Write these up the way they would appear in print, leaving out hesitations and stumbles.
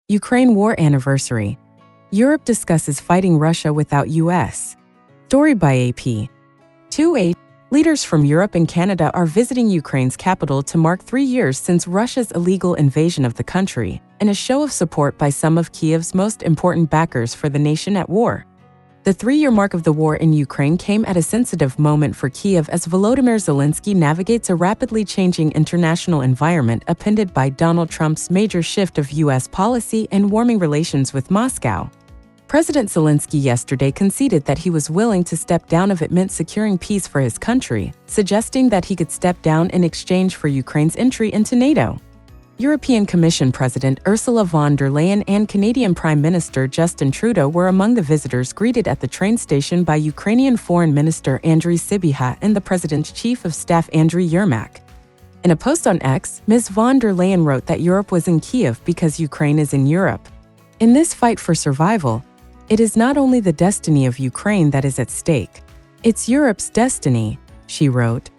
Ukraine war anniversary. Europe discusses fighting Russia without US. Story by AP. 2-8. Leaders from Europe and Canada are visiting Ukraine's capital to mark 3 years since Russia's illegal invasion of the country, in a show of support by some of Kiev's most important backers for the nation at war. The 3-year mark of the war in Ukraine came at a sensitive moment for Kiev as Volodymyr Zelensky navigates a rapidly changing international environment upended by Donald Trump's major shift of U.S. policy and warming relations with Moscow. President Zelensky yesterday conceded that he was willing to step down if it meant securing peace for his country, suggesting that he could step down in exchange for Ukraine's entry into NATO. European Commission President Ursula von der Leyen and Canadian Prime Minister Justin Trudeau were among the visitors greeted at the train station by Ukrainian Foreign Minister Andriy Sybiha and the President's Chief of Staff Andriy Yermak. In a post on X, Ms. von der Leyen wrote that Europe was in Kiev because Ukraine is in Europe. In this fight for survival, it is not only the destiny of Ukraine that is at stake. It's Europe's destiny, she wrote.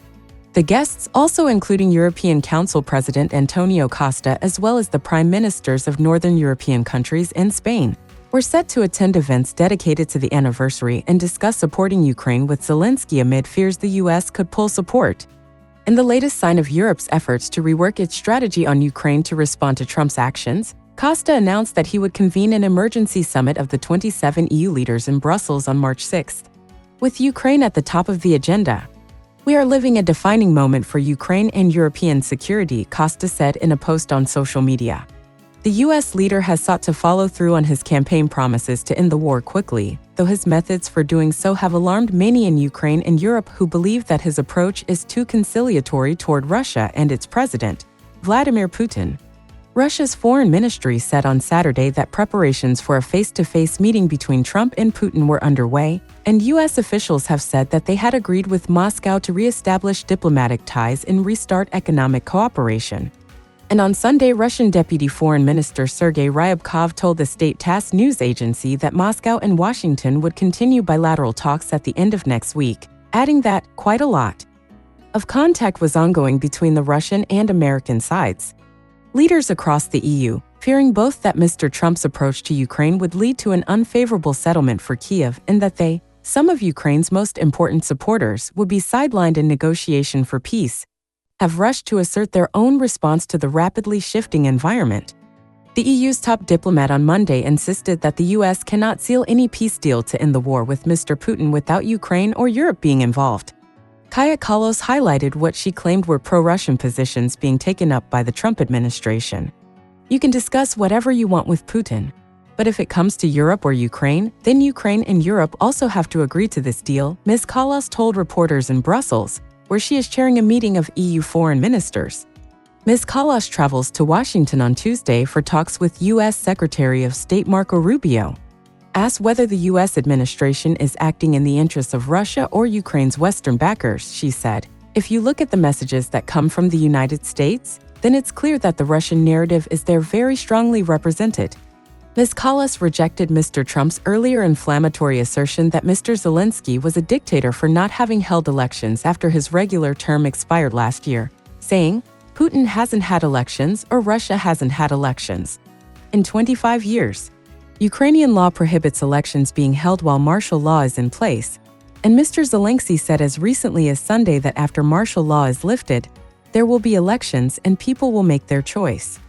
The guests, also including European Council President Antonio Costa as well as the prime ministers of Northern European countries and Spain, were set to attend events dedicated to the anniversary and discuss supporting Ukraine with Zelensky amid fears the US could pull support. In the latest sign of Europe's efforts to rework its strategy on Ukraine to respond to Trump's actions, Costa announced that he would convene an emergency summit of the 27 EU leaders in Brussels on March 6. With Ukraine at the top of the agenda, "We are living a defining moment for Ukraine and European security," Costa said in a post on social media. The U.S. leader has sought to follow through on his campaign promises to end the war quickly, though his methods for doing so have alarmed many in Ukraine and Europe who believe that his approach is too conciliatory toward Russia and its president, Vladimir Putin. Russia's foreign ministry said on Saturday that preparations for a face-to-face meeting between Trump and Putin were underway, and U.S. officials have said that they had agreed with Moscow to re-establish diplomatic ties and restart economic cooperation. And on Sunday, Russian Deputy Foreign Minister Sergei Ryabkov told the state-tasked news agency that Moscow and Washington would continue bilateral talks at the end of next week, adding that quite a lot of contact was ongoing between the Russian and American sides. Leaders across the EU, fearing both that Mr. Trump's approach to Ukraine would lead to an unfavorable settlement for Kiev and that they, some of Ukraine's most important supporters, would be sidelined in negotiation for peace, have rushed to assert their own response to the rapidly shifting environment. The EU's top diplomat on Monday insisted that the US cannot seal any peace deal to end the war with Mr. Putin without Ukraine or Europe being involved. Kaja Kallas highlighted what she claimed were pro-Russian positions being taken up by the Trump administration. "You can discuss whatever you want with Putin, but if it comes to Europe or Ukraine, then Ukraine and Europe also have to agree to this deal," Ms. Kallas told reporters in Brussels, where she is chairing a meeting of EU foreign ministers. Ms. Kallas travels to Washington on Tuesday for talks with U.S. Secretary of State Marco Rubio. Asked whether the U.S. administration is acting in the interests of Russia or Ukraine's Western backers, she said, "If you look at the messages that come from the United States, then it's clear that the Russian narrative is there very strongly represented." Ms. Kallas rejected Mr. Trump's earlier inflammatory assertion that Mr. Zelensky was a dictator for not having held elections after his regular term expired last year, saying, "Putin hasn't had elections or Russia hasn't had elections in 25 years. Ukrainian law prohibits elections being held while martial law is in place." And Mr. Zelensky said as recently as Sunday that after martial law is lifted, there will be elections and people will make their choice.